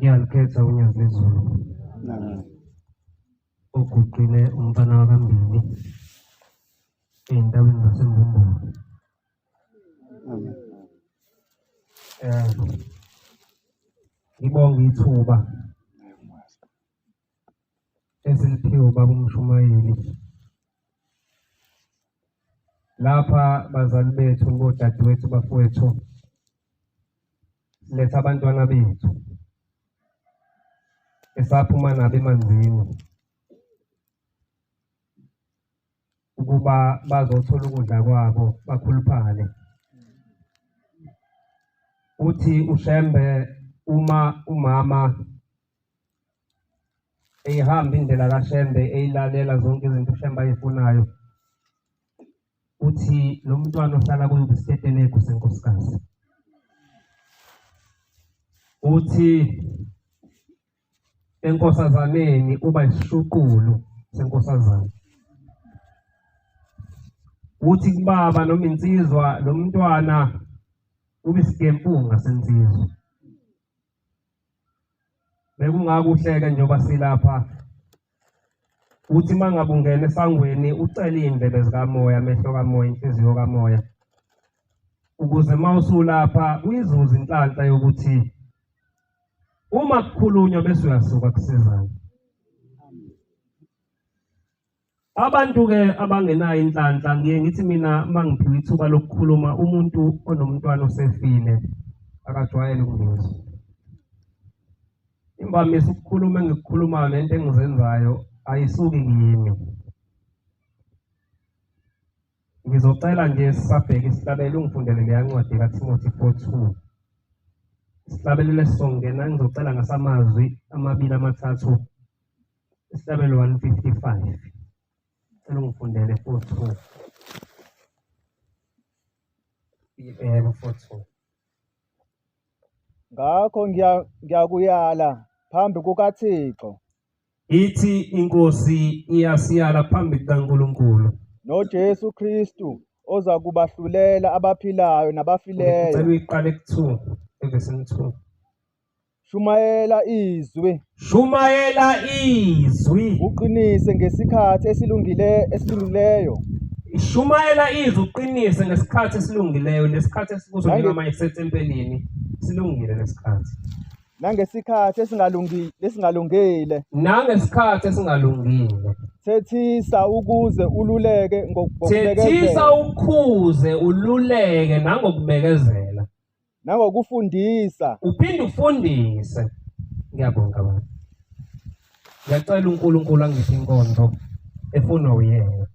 Ngiyalikhetha uNyazi lezulu oguqile umfana wakambili ey'ntabeni zaseMbumbulu. Ngibonga ithuba esiliphiwe ubaba uMshumayeli lapha bazali bethu nodadewethu bafowethu letha abantwana bethu esaphuma nabo emanzini ukuba bazothola ukudla kwabo bakhuluphale. Uthi uShembe uma umama ehamba indlela kaShembe eyilalela zonke izinto uShembe ayifunayo, uthi lo mntwana ohlala kuyo isiteteleko senkosikazi. Uthi enkosazaneni uba isishuqulu senkosazane. Uthi kubaba noma insizwa lo mntwana ube isikempunga sensizwa. Bekungakuhleke njengoba silapha. Uthi mangabe ungena esangweni ucela iy'ndlebe zikamoya, amehlo kamoya, inhliziyo kamoya, ukuze mawusulapha uyizuze inhlanhla yokuthi uma kukhulunywa bese uyasuka kusizana. Abantu-ke abangenayo inhlanhla, ngiye ngithi mina mangiphiwe ithuba lokukhuluma, umuntu onomntwana osefile akajwayele ukungizwa. Imvamisa ukukhuluma engikukhulumayo nento engizenzayo ayisuki kimi. Ngizocela nje sisabheke isihlabelo, ungifundele leya ncwadi kaTimothy 4:2. Isihlabelo lesizongena ngizocela ngasamazwi amabili amathathu. Isihlabelo 155. Cela ungifundele 4:2. 4:2. Ngakho ngiyakuyala phambi kukaThixo Ithi inkosi iyasiyala phambi kukaNkulunkulu noJesu Kristu oza kubahlulela abaphilayo nabafileyo. Ngicela uyiqale ku-2 evesini 2. Shumayela izwi, uqinise ngesikhathi esilungileyo. Shumayela izwi uqinise ngesikhathi esilungileyo. Lesikhathi esikuso njengamanje sisempeleni silungile lesikhathi. Nangesikhathi esingalungile. Nangesikhathi esingalungile. Thethisa ukuze ululeke ngokubekezela. Thethisa ukuze ululeke nangokubekezela. Nangokufundisa. Uphinde ufundise. Ngiyabonga abantu. Ngiyacela uNkulunkulu angiphe inkonzo efuna uyena.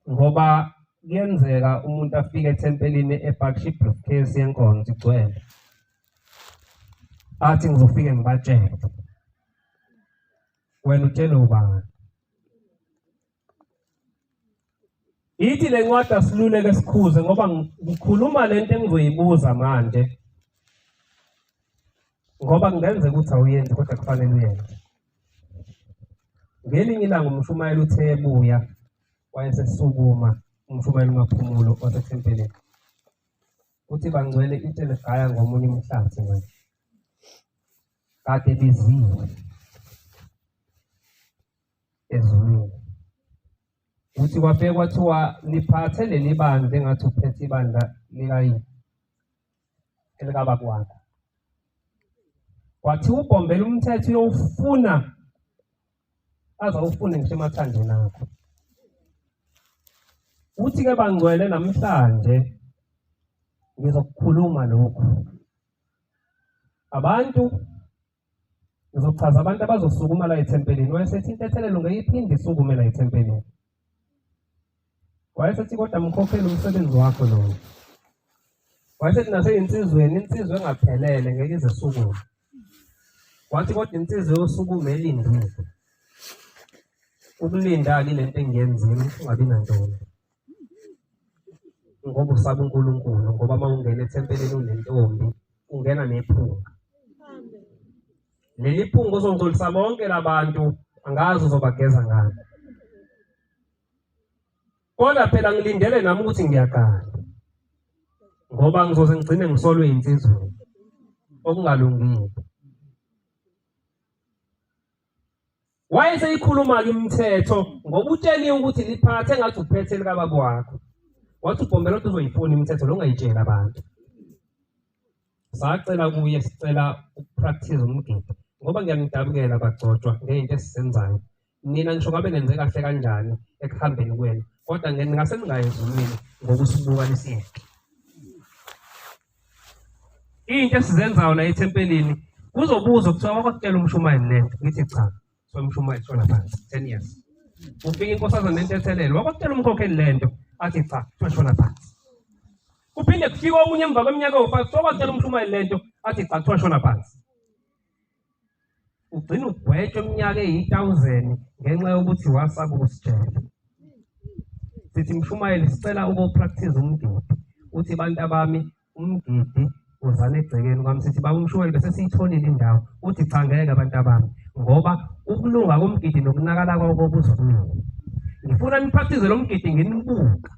Ngoba kuyenzeka umuntu afike ethempelini ebhakisha ibreakfast yenkonzo igcwele. Athi ngizofike ngibatshele. Wena utshela ubani? Ithi le ncwadi asiluleke sikhuze ngoba ngikhuluma lento engizoyibuza manje. Ngoba kungenzeka ukuthi awuyenzi kodwa kufanele uyenze. Ngelinye ilanga uMshumayeli uthe ebuya wayesesukuma uMshumayeli uMaphumulo wasethempelini. Uthi bangcwele into legaya ngomunye umhlathi manje. Kade biziwe ezulwini. Uthi kwafika kwathiwa liphathe leli bandla engathi uphethe ibandla likayini elikababa wakho. Wathi ubhombela umthetho uyowufuna aze awufune ngisho emathandeni akho. Uthi-ke bangcwele namhlanje ngizokukhuluma lokhu. Abantu ngizochaza abantu abazosukuma la ethempelini. Wayesethi intethelelo ngeyiphinde isukume la ethempelini. Wayesethi kodwa mkhokheli umsebenzi wakho lo. Wayesethi nasey'nsizweni insizwe engaphelele ngeke ize sukume. Wathi kodwa insizwe yosukume elindile. Ukulinda-ke lento engiyenzile ungabi nantoni. Ngoba usaba uNkulunkulu, ngoba uma ungena ethempelini unentombi ungena nephunga. Leli phunga uzongcolisa bonke labantu angazi uzobageza ngani. Kodwa phela ngilindele nami ukuthi ngiyakala. Ngoba ngizoze ngigcine ngisolwe insizweni. okungalungile. Wayeseyikhuluma-ke imithetho ngoba utsheliwe ukuthi liphathe engathi uphethe likababa wakho. Wathi ubhombela ukuthi uzoyifuna imithetho lo ungayitsheli abantu. Sacela kuye sicela ukupractice umgidi ngoba ngiyangidabukela bagcotshwa ngey'nto esizenzayo. Nina ngisho ngabe nenze kahle kanjani ekuhambeni kwenu, kodwa ngingase ningaye ezulwini ngokusibuka lisiyeke. Into esizenzayo la ethempelini kuzobuzwa kuthiwa wakutshela umshumayeli lento. Ngithi cha, so umshumayeli shona phansi 10 years. Ufika inkosazana nentethelelo wakutshela umkhokheli lento, athi cha, shona phansi. Kuphinde kufika omunye emva kweminyaka ewu5 sokutshela umshumayeli lento, athi cha, kuthiwa shona phansi. Ugcina ugwetshwe iminyaka eyi-1000 ngenxa yokuthi wasaba ukusitshela. Sithi mshumayeli sicela ukupractice umgidi. Uthi bantu abami umgidi uzana egcekeni kwami. Sithi baba umshumayeli bese siyitholile indawo. Uthi cha ngeke abantu abami ngoba ukulunga komgidi nokunakala kwawo kuzokulunga. Ngifuna nipractice lo mgidi nginibuka.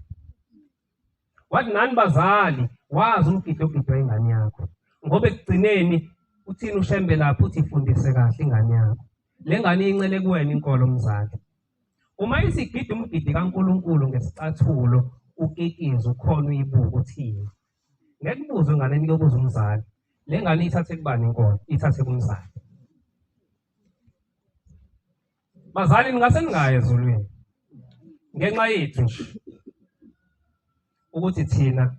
Wathi nani bazali wazi umgidi ogidwa ingane yakho. Ngoba ekugcineni uthini ushembe lapho uthi ifundise kahle ingane yakho. Le ngane incele kuwena inkolo mzali. Uma isigidi umgidi kaNkulunkulu ngesicathulo ukikiza ukhona uyibuka uthini. Ngeke kubuze ingane nikubuza umzali. Le ngane ithathe kubani inkolo? Ithathe kumzali. Bazali ningase ningaye ezulwini ngenxa yethu nje ukuthi thina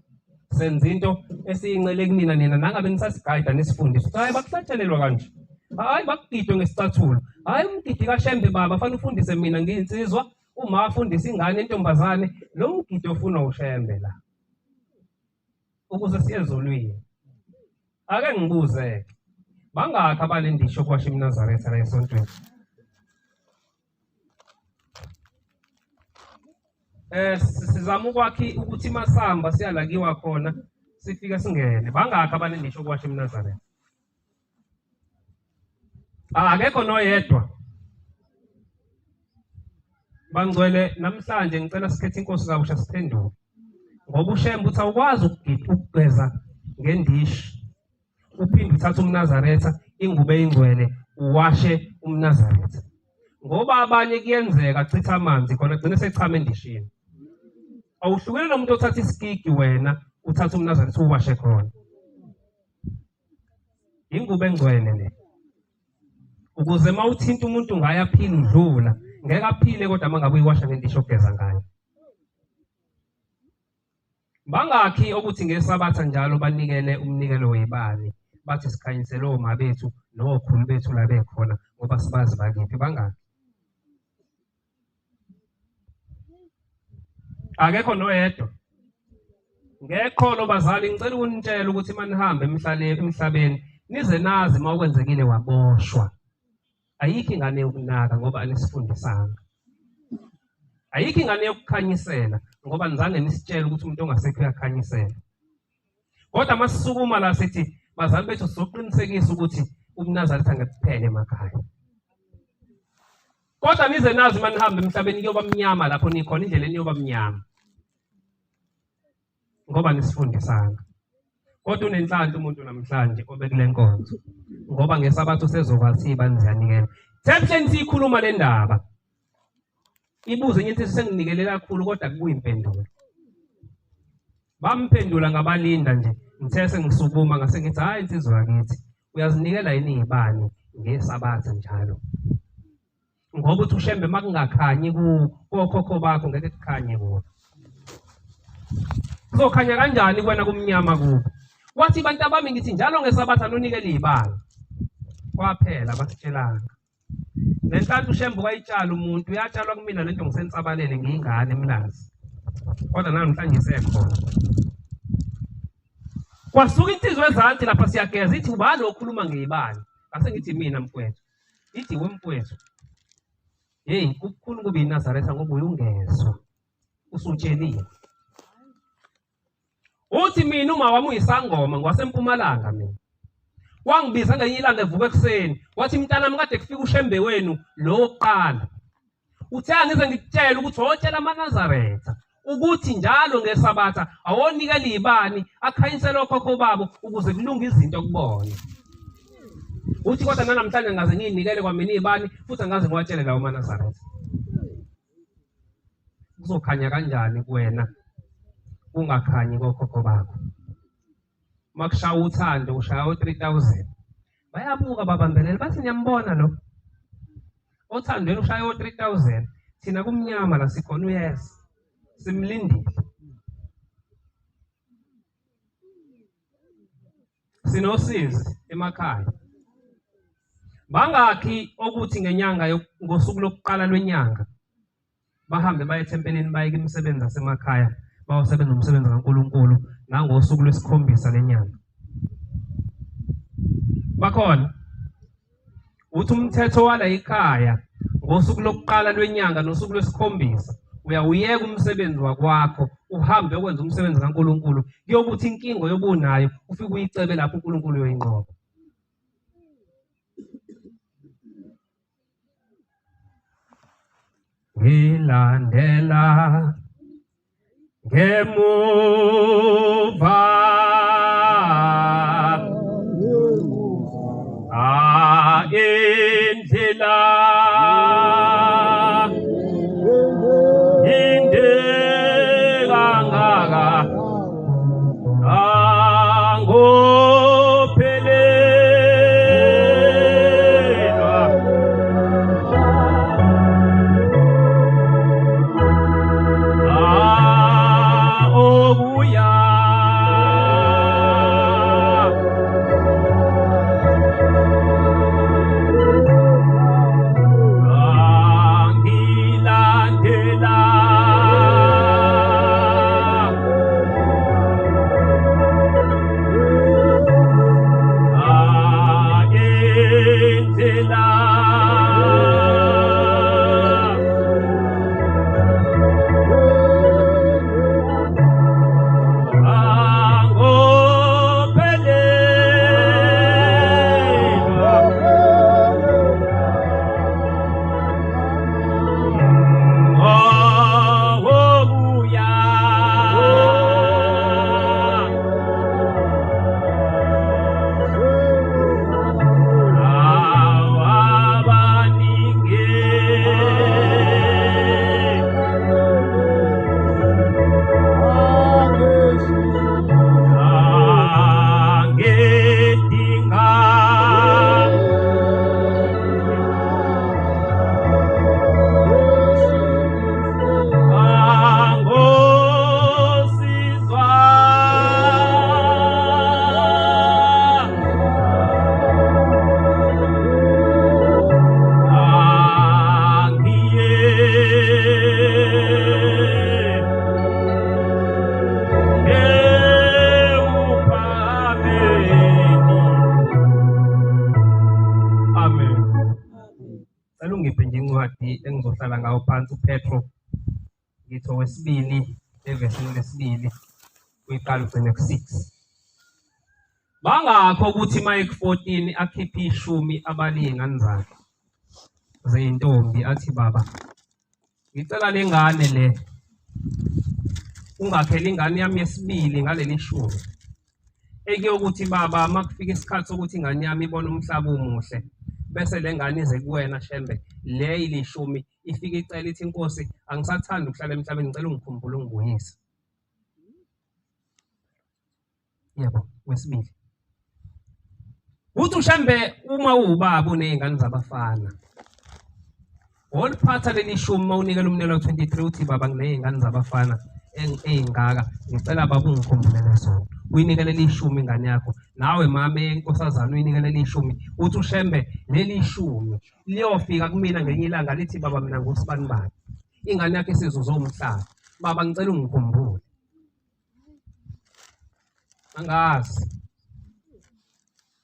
senza into esiyincele kunina nina nangabe nisasigayida nisifundise. Hayi bakuhlatshelelwa kanje. Hayi bakugidwe ngesicathulo. Hayi umgidi kaShembe baba fanele ufundise mina ngiyinsizwa. Uma afundisa ingane entombazane lo mgidi ofuna uShembe la. Ukuze siye ezulwini. Ake ngibuze. Bangakho abalendisho kwasha iMnazaretha la esontweni? Sizama ukwakhi ukuthi masamba siyalakiwa khona sifike singene. Bangakho abanendisho kwasha iMnazaretha? Akekho noyedwa. Bangcwele namhlanje ngicela sikhethe inkosi kabusha siphenduke. Ngoba uShembe uthi awukwazi ukugeza ngendishi. Uphinde uthathe uMnazaretha ingubo eyingcwele uwashe uMnazaretha. Ngoba abanye kuyenzeka achitha amanzi khona agcine sechama endishini. Awuhlukile nomuntu othatha isikigi wena uthatha uMnazaretha uwashe khona. Ingubo engcwele le. Ukuze mawuthinta umuntu ngaye aphile udlula, ngeke aphile kodwa mangabe uyiwasha ngendisho ogeza ngayo. Bangakhi ukuthi ngesabatha njalo banikele umnikelo webali. Bathi sikhanyisele oma bethu nokhulu bethu la bekhona ngoba sibazi bakephi. Bangakhi? Akekho noyedwa. Ngekholo bazali ngicela ukunitshela ukuthi manihambe emhlabeni nize nazi mawukwenzekile waboshwa. Ayikho ingane yokunaka ngoba anisifundisanga. Ayikho ingane yokukhanyisela ngoba nizange nisitshele ukuthi umuntu ongasekho uyakhanyisela. Kodwa masisukuma la sithi bazali bethu sizoqinisekisa ukuthi uMnazaretha ngekuphele emakhaya. Kodwa nize nazi manihambe emhlabeni kuyoba mnyama lapho nikhona indlela eniyoba mnyama. Ngoba nisifundisanga. Kodwa unenhlanhla umuntu namhlanje obekule nkonzo. Ngoba ngesabatho sezokwathi banizanikela. Themhleni siyikhuluma le ndaba. Ibuze enye into senginikele kakhulu kodwa kubuye impendulo. Bamphendula ngabalinda nje. Ngithe sengisukuma ngase ngithi hayi insizwa yakithi uyazinikela yini izibani ngesabatha njalo. Ngoba uthi uShembe makungakhanyi kokhokho bakho ngeke kukhanye kuwo. Kuzokhanya kanjani kwena kumnyama kubo? Wathi bantu abami ngithi njalo ngesabatha nonikele izibani. Kwaphela basitshelanga. Lenhlanhla uShembe wayitshala umuntu uyatshalwa kumina lento ngisensabalele ngiyingane emlazi. Kodwa namhlanje isekhona. Kwasuka insizwe ezansi lapha siyageza ithi ubani okhuluma ngezibani. Ase ngithi mina mfowethu. Ithi wemfowethu. Hey, kukhulu kubi iNazaretha ngoba uyungezwa. Usutsheliwe. Uthi mina uma wami uyisangoma ngwaseMpumalanga mina. Wangibiza ngenye ilanga evuka ekseni. Wathi mntanami kade kufika uShembe wenu lo oqala. Uthe angize ngikutshela ukuthi wotshela amaNazaretha ukuthi njalo ngesabatha awonikela izibani akhanyisele okhokho babo ukuze kulunge izinto kubona. Uthi kodwa namhlanje ngaze ngiyinikele kwamina ibani futhi angaze ngiwatshele lawo maNazaretha. Kuzokhanya kanjani kuwena ungakhanyi kokhokho bakho? Makushaya uthando ushaya u3000. Bayabuka babambelele bathi niyambona lo. Othandweni ushaya u3000. Thina kumnyama la sikhona uyeza. Simlindile. Sinosizi emakhaya. Bangakhi ukuthi ngenyanga ngosuku lokuqala lwenyanga bahambe baye ethempelini baye imisebenzi asemakhaya bayosebenza umsebenzi kaNkulunkulu nangosuku lwesikhombisa lenyanga. Bakhona uthi umthetho wala ekhaya ngosuku lokuqala lwenyanga nosuku lwesikhombisa uyawuyeka umsebenzi wakwakho uhambe ukwenza umsebenzi kaNkulunkulu kuyokuthi inkingo yobunayo ufike uyicebe lapho uNkulunkulu uyoyinqoba. Ngilandela ngemuva indlela inde kangaka angophelelwa okuya engizohlala ngawo phansi uPetro ngitho wesibili evesini lesibili uyiqala ugcine ku6. Bangakho ukuthi Mike 14 akhipha ishumi abalingani zakhe zeyintombi athi baba ngicela lengane le ungakhela ingane yami yesibili ngaleli shumi ekuyokuthi baba makufika isikhathi sokuthi ingane yami ibone umhlaba umuhle bese lengane ize kuwena Shembe le ilishumi ifike icela ithi inkosi angisathanda ukuhlala emhlabeni ngicela ungikhumbule ungibuyise. Yebo wesibili uthi uShembe uma ubaba unezingane zabafana oliphatha leli shumi mawunikela umnelo wa 23 uthi baba nginezingane zabafana engaka ngicela baba ungikhumbulele zona uyinikele lishumi ingane yakho nawe mama enkosazana uyinikele lishumi uthi uShembe leli shumi liyofika kumina ngenye ilanga lithi baba mina ngusibani bani ingane yakhe isizuzo umhlaba baba ngicela ungikhumbule angazi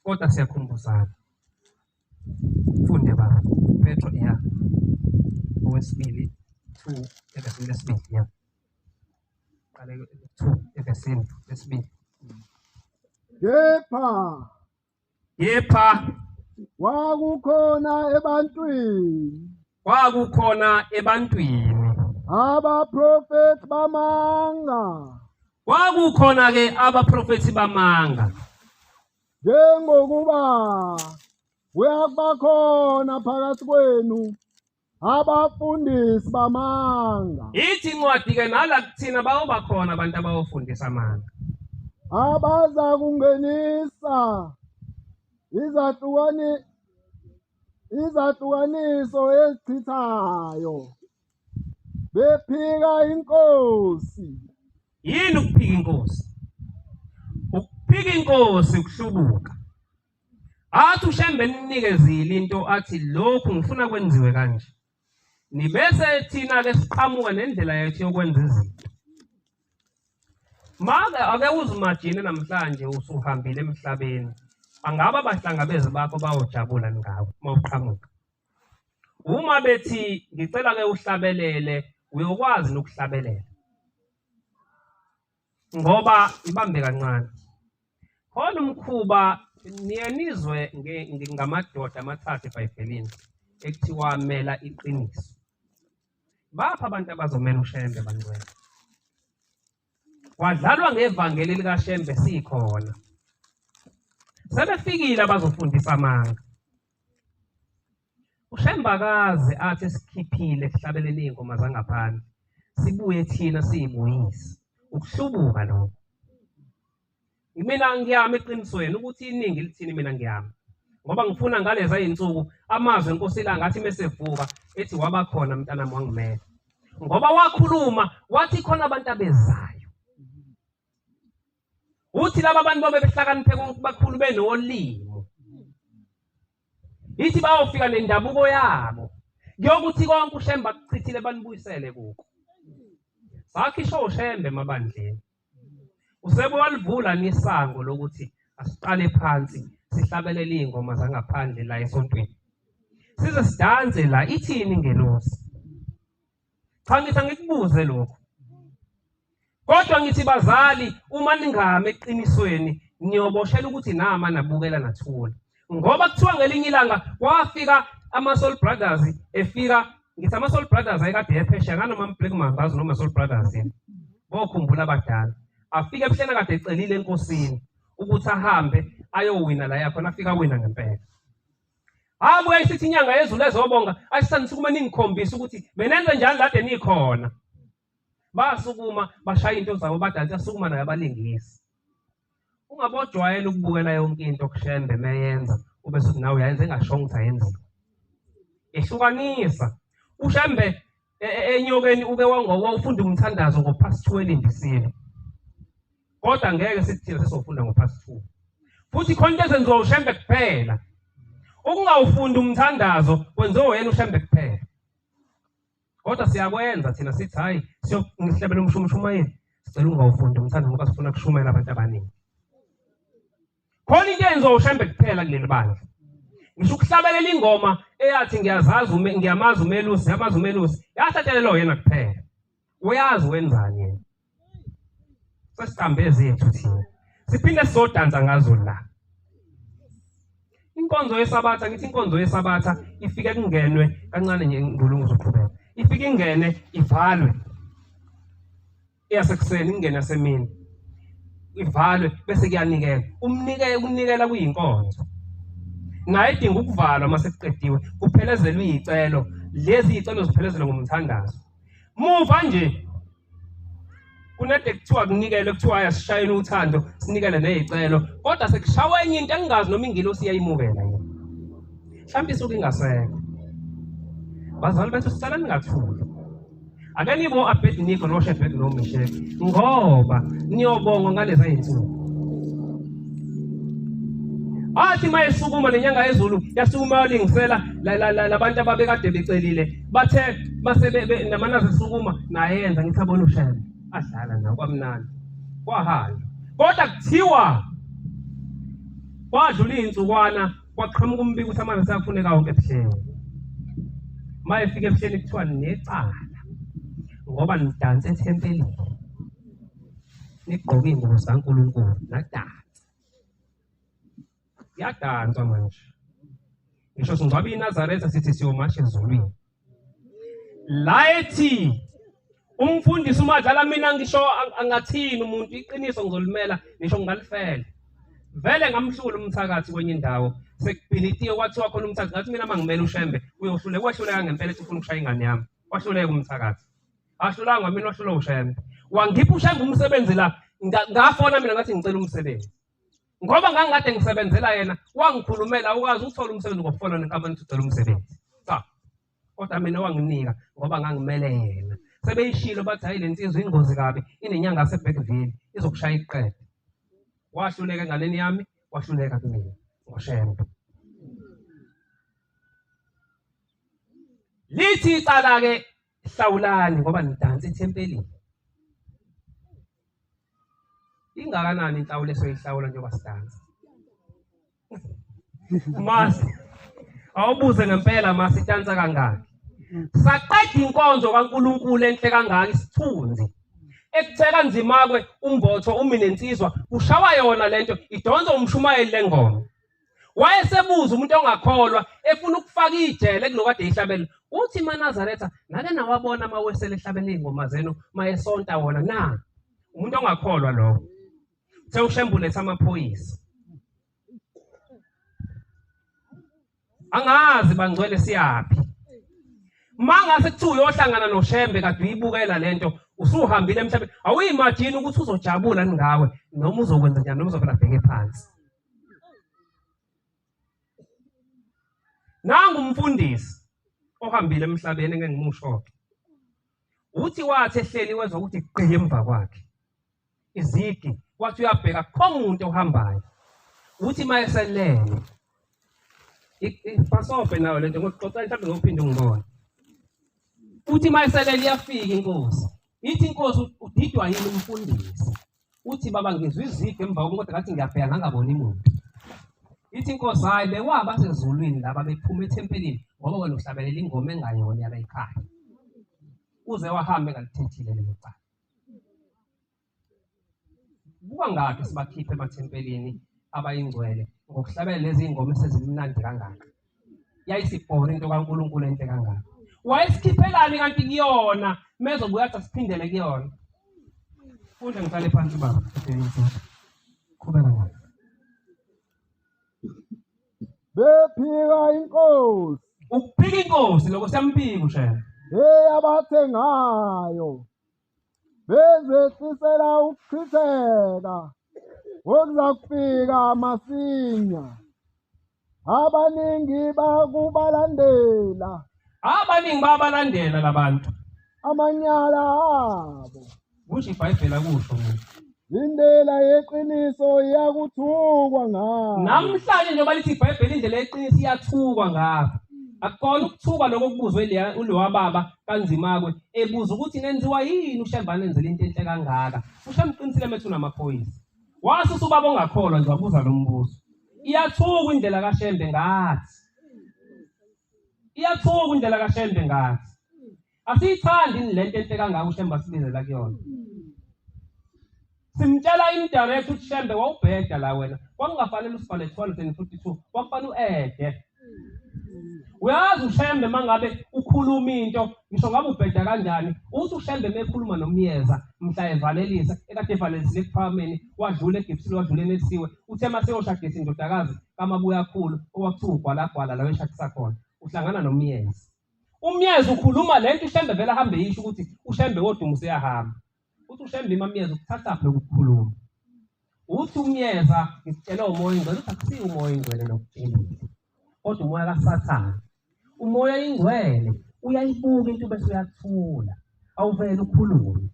kodwa siyakhumbuzana funde baba Petro ya owesibili 2 evesini lesibili ya qale 2 evesini lesibili Yepha kwakukhona ebantwini abaprofeti bamanga kwakukhona ke abaprofeti bamanga njengokuba Uyakuba khona phakathi kwenu abafundisi bamanga Ithi incwadi ke nala kuthina bayoba khona abantu abayofundisa amanga. abaza kungenisa izahlukaniso ezichithayo bephika inkosi. Yini ukuphika inkosi? Ukuphika inkosi ukuhlubuka. Athi uShembe ninikeze into athi lokhu ngifuna kwenziwe kanje. Nibese thina ke siqhamuka nendlela yethu yokwenza izinto. Maka ake uzimagine namhlanje usuhambile emhlabeni. Angaba abahlangabezi bakho bayojabula ngawe mawuqhamuka. Uma bethi ngicela ke uhlabelele uyokwazi nokuhlabelela. Ngoba ibambe kancane. Khona umkhuba niyenizwe ngamadoda amathathu eBhayibhelini ekuthiwa mela iqiniso. Bapha abantu abazomela uShembe bangcwele. Kwadlalwa ngevangeli likaShembe sikhona. Sebefikile abazofundisa amanga. uShembakazi athi sikhiphile sihlabelele ingoma zangaphandle. Sibuye thina siyibuyise. Ukuhlubuka lokho. Mina ngiyama eqinisweni ukuthi iningi lithini mina ngiyama. Ngoba ngifuna ngaleza izinsuku amazwi enkosi la ngathi mesevuka ethi waba khona mntana wangimela. Ngoba wakhuluma wathi khona abantu abezayo. Uthi laba abantu babe behlakaniphe bakhulu benolimo. Ithi bayofika nendabuko yabo. Kuyokuthi konke uShembe akuchithile banibuyisele kuko. Sakhisho uShembe emabandleni. Usebe walivula nisango lokuthi asiqale phansi sihlabelele ingoma zangaphandle la esontweni. Size sidanse la ithini ingelosi. Cha ngithi ngikubuze lokho. Kodwa ngithi bazali uma ningame eqinisweni niyoboshela ukuthi nama nabukela nathula. Ngoba kuthiwa ngelinye ilanga kwafika ama-Soul Brothers efika ngithi ama-Soul Brothers ayekade ephesheya nganoma Black Mambazo noma Soul Brothers yini. Bokhumbula abadala. Afike ebuhlena kade ecelile enkosini ukuthi ahambe ayowina la yakhona afika wina ngempela. Abuye isithi inyanga yezulu ezobonga asisanisukume ningikhombisa ukuthi benenze njani lade nikhona. Basukuma bashaya into zabo badansa sukuma naye abalingisi. Ungabojwayela ukubukela yonke into kuShembe meyenza ube suthi nawe uyayenza engashongo ukuthi ayenziwe. Ehlukanisa. uShembe enyokeni uke wawufunda umthandazo ngopast 2 elindisile. Kodwa ngeke sithi sesofunda ngopast 2. Futhi khona into ezenziwa uShembe kuphela. Ukungawufunda umthandazo kwenziwa yena uShembe kuphela. Kodwa siyakwenza thina sithi hayi siyokuhlabela umshumayeli. Sicela ungawufunda umthandazo ngoba sifuna kushumayela abantu abaningi. Khona into eyenziwa uShembe kuphela kuleli bandla. Ngisho ukuhlabelela ingoma eyathi ngiyamazi umelusi, yamazi umelusi. Yahlathelelwa yena kuphela. Uyazi wenzani yena. Sesiqambe zethu thina. Siphinde sizodansa ngazo la. Inkonzo yesabatha ngithi inkonzo yesabatha ifike kungenwe kancane nje ngulungu zoqhubeka. Ifike ingene ivalwe. Eyasekuseni ingene yasemini. Ivalwe bese kuyanikela. Ukunikela kuyinkonzo. Naye idinga ukuvalwa mase kuqediwe kuphelezelwe izicelo. Lezi izicelo ziphelezelwe ngomthandazo. Muva nje kunede kuthiwa kunikele kuthiwa ayasishayela uthando sinikele nezicelo kodwa sekushawa enye into engingazi noma ingilosi iyayimukela yena. Mhlawumbe isuke ingasekho. Bazali bethu sicela ningathuli. Ake nibo Abednego noShedrak noMeshaki ngoba niyobonga ngalezi izinsuku. Athi mayesukuma lenyanga yezulu yasukuma yalingisela labantu ababekade becelile bathe mase namanazi sukuma nayenza ngithi abona uShembe adlala nawo kwamnandi kwahamba kodwa kuthiwa kwadlula izinsukwana kwaqhamuka umbiko ukuthi amanzi afuneka wonke ebuhleni. Mayefika ebuhleni kuthiwa necala ngoba nidanse ethempelini nigqoke ingubo zikaNkulunkulu nadansa. Yadanswa manje. Ngisho singcwaba iNazaretha sithi siyomasha ezulwini. La ethi umfundisi umadlala mina ngisho angathini umuntu iqiniso ngizolimela ngisho ngalifela. Vele ngamhlula umthakathi kwenye indawo sekubhilitiwe kwathiwa khona umthakathi ngathi mina mangimele uShembe uyohluleka wahluleka ngempela ethi ufuna ukushaya ingane yami wahluleka umthakathi ahlulanga mina wahlula uShembe wangipha uShembe umsebenzi la ngafona mina ngathi ngicela umsebenzi ngoba ngangikade ngisebenzela yena wangikhulumela ukwazi ukuthola umsebenzi ngokufona nenkampani ucela umsebenzi cha kodwa mina wanginika ngoba ngangimele yena sebeyishilo bathi hayi lensizwe ingozi kabi inenyanga yaseBackville izokushaya iqede wahluleka enganeni yami wahluleka kumina ngoShembe lithi icala ke hlawulani ngoba nidansa ethempelini ingakanani inhlawulo esoyihlawula njengoba sidansa masi awubuze ngempela masi idansa kangaki saqeda inkonzo kaNkuluNkulu enhle kangaka isithunzi ekutheka nzima kwe umbotho uminensizwa ushawa yona lento idonsa umshumayeli lengoma wayesebuza umuntu ongakholwa efuna ukufaka ijele kulokade ehlabela uthi maNazaretha nake nawabona mawesele ehlabela ingoma zenu mayesonta wona na umuntu ongakholwa lo sewuShembe letha amaphoyisa angazi bangcwele siyapi mangase kuthiwa uyohlangana noShembe kade uyibukela lento usuhambile emhlabeni awuyimagine ukuthi uzojabula ngawe noma uzokwenza njani noma uzovela bheke phansi nangu umfundisi ohambile emhlabeni engengimusho uthi wathi ehleli wezwa ukuthi gqi emva kwakhe izigi wathi uyabheka khona umuntu ohambayo uthi mayeselele ipasofe nayo lento ngokuxoxa mhlawumbe ngokuphinde ngibone uthi mayeselele iyafika inkosi ithi inkosi udidwa yini umfundisi uthi baba ngizwe izigi emva kodwa ngathi ngiyabheka ngangaboni umuntu ithi inkosi hayi bewaba sezulwini laba bephuma ethempelini ngoba wena uhlabelela ingoma engayona yala ekhaya uze wahambe ngalithethile lelo cala buka ngakho sibakhiphe emathempelini abayingcwele ngokuhlabela lezi ingoma esezimnandi kangaka yayisibhora into kaNkuluNkulu enhle kangaka wayesikhiphelaani kanti kuyona mezobuya athi siphindele kuyona kudle ngiqale phansi baba qhubeka ngakho bephika inkosi ukuphika inkosi lokho siyamphika uShembe abathengayo bezehlisela ukuchitheka okuza kufika masinya abaningi babalandela labantu amanyala abo kusho iBhayibheli akusho mina indlela yeqiniso iyakuthukwa ngayo namhlanje njengoba lithi iBhayibheli indlela yeqiniso iyathukwa ngapha akukona ukuthukwa lokho kubuzwe ulewa baba kanzima kwe ebuza ukuthi nenziwa yini uShembe anenzele into enhle kangaka uShembe uqinisile methu namaphoyisa wasusa ubaba ongakholwa nje wabuza lo mbuzo iyathukwa indlela kaShembe ngathi iyathukwa indlela kaShembe ngathi asiyithandi lento enhle kangaka uShembe asibizela kuyona simtshela indirect ukuthi Shembe wawubheda la wena kwakungafanele usibhale 252 kwakufanele uede uyazi uShembe mangabe ukhuluma into ngisho ngabe ubheda kanjani uthi uShembe mekhuluma nomyeza mhla evalelisa ekade evalelisile ephakameni wadlula eGibsile wadlula enesiwe uthe maseyoshadisa indodakazi kamabuya kakhulu owakuthiwa ugwalagwala la weshadisa khona uhlangana nomyeza umyeza ukhuluma lento uShembe vele ahambe yisho ukuthi uShembe wodumo useyahamba uthi uShembe imamyeza ukuthatha lokukhuluma uthi umyeza ngitshela umoya ingcwele uthi akusiyo umoya ingcwele nokutshelile kodwa umoya kaSathane umoya ingcwele uyayibuka into bese uyathula awuvele ukhulume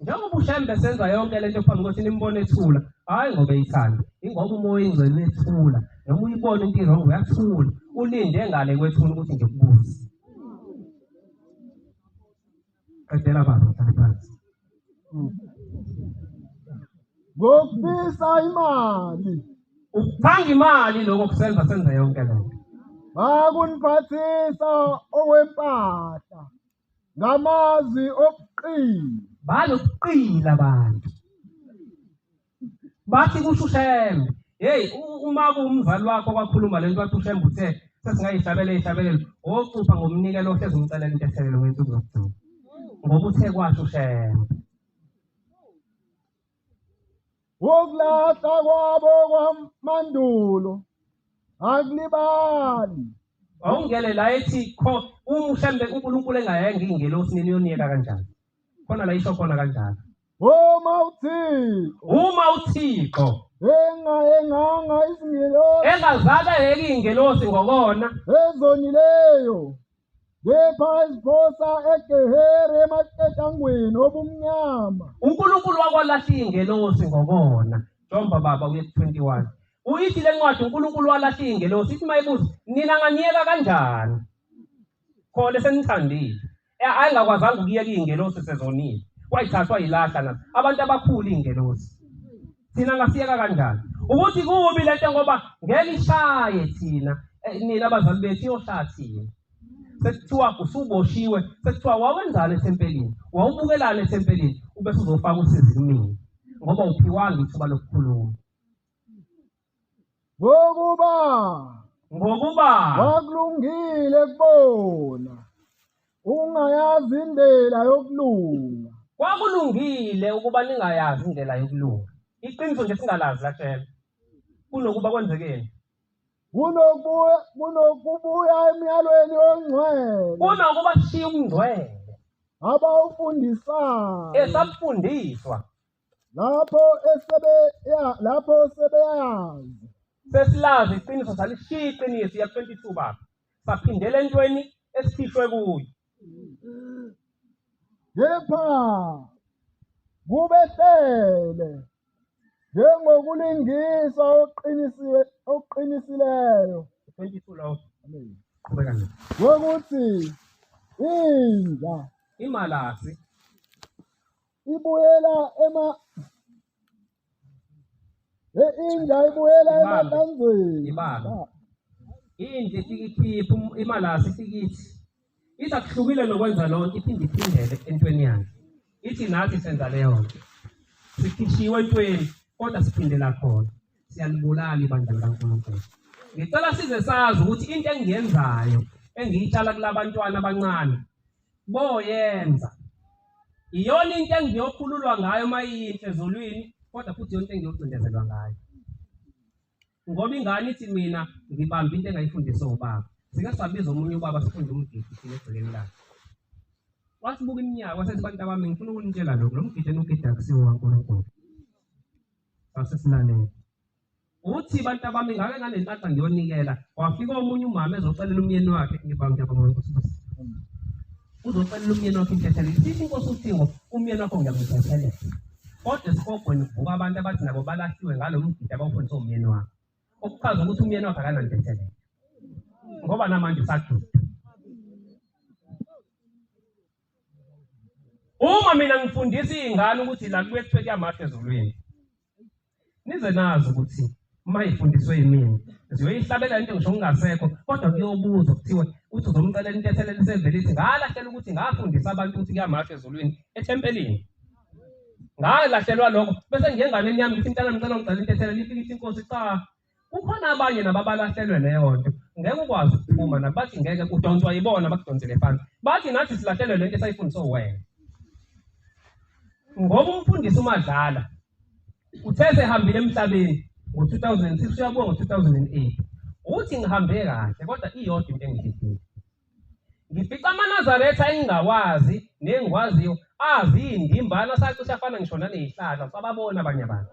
njengoba uShembe senza yonke lento phambi kokuthi nimbone ethula hayi ngoba eyithanda ingoba umoya ingcwele ethula noma uyibona into irongo uyathula ulinde ngale kwethuna ukuthi ngikubuze qedela baba phansi ngokufisa imali ukuphanga imali lokho kusenza yonke lento bakuniphathisa okwempahla ngamazwi obuqili balokuqila abantu bathi kusho uShembe hey uma kuumzali wakho kwakhuluma lento wathi uShembe uthe sesingayihlabela ocupha ngomnikelo ohlezi umcelela into ethelele ngensuku zokugcina ngoba uthe kwasho uShembe ukulahla kwabo kwamandulo akulibali. Awungele la ethi mhlambe uNkulunkulu engayenga ingelosi niyoniyeka kanjani. Khona la isho khona kanjani. Uma uThixo engayenganga izingelosi engazaka yeke ingelosi ngokona ezonileyo kepha iziphosa eGehere emaketangweni obumnyama. uNkulunkulu wakwalahla ingelosi ngokona. Jomba baba uye 21. Uyithi le ncwadi uNkulunkulu walahla ingelosi ithi mayibuza nina nganiyeka kanjani. Khona senithandile. Ayingakwazanga ukuyeka ingelosi sezonile. Wayithathwa yilahla nazo. Abantu abakhulu ingelosi. Thina ngasiyeka kanjani? Ukuthi kubi lento ngoba ngeke ishaye thina nina abazali bethu iyoshaya thina. Sekuthiwa usuboshiwe, sekuthiwa wawenzana ethempelini, wawubukelana ethempelini, ubese uzofaka usizi kumina ngoba uphiwanga ithuba lokukhuluma. Ngokuba wakulungile kubona ungayazi indlela yokulunga. Kwakulungile ukuba ningayazi indlela yokulunga. Iqiniso nje singalazi lahlelo. Kunokuba kwenzekeni. Kunokubuya emyalweni ongcwele. Kunokuba sishiye umngcwele. Abawufundisayo. Esafundiswa. Lapho sebeyazi. Sesilazi iqiniso salishiya iqiniso ya 22 baba. Saphindela entweni esikhishwe kuyo. Kepha kubehlele njengokulingisa oqinisileyo 22 lawo. Amen. Qhubeka nje. Wokuthi inja imalasi ibuyela ematanzweni. Ibaba. Indle ikhipha imalasi ifikithi. Ithi akuhlukile nokwenza lonke iphindele entweni yakhe. Ithi nathi senza leyo nto. Sikhishiwe entweni kodwa siphindela khona. Siyalibulala ibandla likaNkulunkulu. Ngicela size sazi ukuthi into engiyenzayo engiyitshala kulabantwana abancane boyenza. Iyona into engiyokhululwa ngayo mayinhle ezulwini kodwa futhi yonke engiyocindezelwa ngayo. Ngoba ingane ithi mina ngibamba into engayifundiswa ubaba. Sike sabiza omunye ubaba sifunde umgidi egcekeni lakhe. Wasibuka iminyaka wasethi bantu abami ngifuna ukunitshela lokho. Lo mgidi enogida akusiwo kaNkulunkulu. Asesilalele. Uthi bantu abami ngake nganentatha ngiyonikela. Wafika omunye umama ezocelela umyeni wakhe ngibamba Nkosi. Uzocelela umyeni wakhe intethele. Sithi Nkosi uThixo umyeni wakho ngiyamthethelela. Kodwa esikogweni kuvuka abantu abathi nabo balahliwe ngalo mgidi abawufundisa umyeni wakhe. Okuchaza ukuthi umyeni wakhe akanantethelelo. Ngoba namanje usajuda. Uma mina ngifundisa izingane ukuthi la kuye kuthiwe kuyamahle ezulwini. Nize nazi ukuthi mayifundiswe yimini. Ziyoyihlabela into ngisho ngingasekho kodwa kuyobuza kuthiwe uthi uzomcelela intethelo lisevele ithi ngalahlela ukuthi ngafundisa abantu ukuthi kuyamahle ezulwini ethempelini. Ngalahlelwa lokho bese ngenganeni yami ngithi intana ngicela ngicela intethelo lifike ithi Nkosi cha. Kukhona abanye nababalahlelwe leyo nto. Ngeke ukwazi ukuphuma nabo bathi ngeke udonswa yibona bakudonsele phansi. Bathi nathi silahlelwe lento esayifundiswa wena. Ngoba umfundisi uMadlala uthe ehambile emhlabeni ngo2006 uyabuya ngo2008. Uthi ngihambe kahle kodwa iyodwa into engiyithile. Ngifica amaNazaretha engingawazi nengikwaziyo azi indimbana sacisha afana ngishona nezihlahla sababona abanye abantu.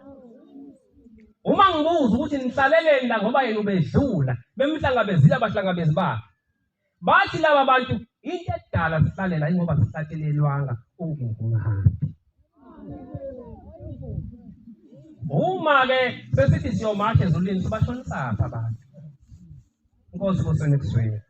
Uma ngibuza ukuthi nihlaleleni la ngoba yena ubedlula bemhlangabezile abahlangabezi bakhe. Bathi laba bantu into edala sihlalela ingoba sihlatshelelwanga ungenkungahambi. Uma ke sesithi siyomasha ezulwini sibashonisa abantu. Inkosi kusene kuswele.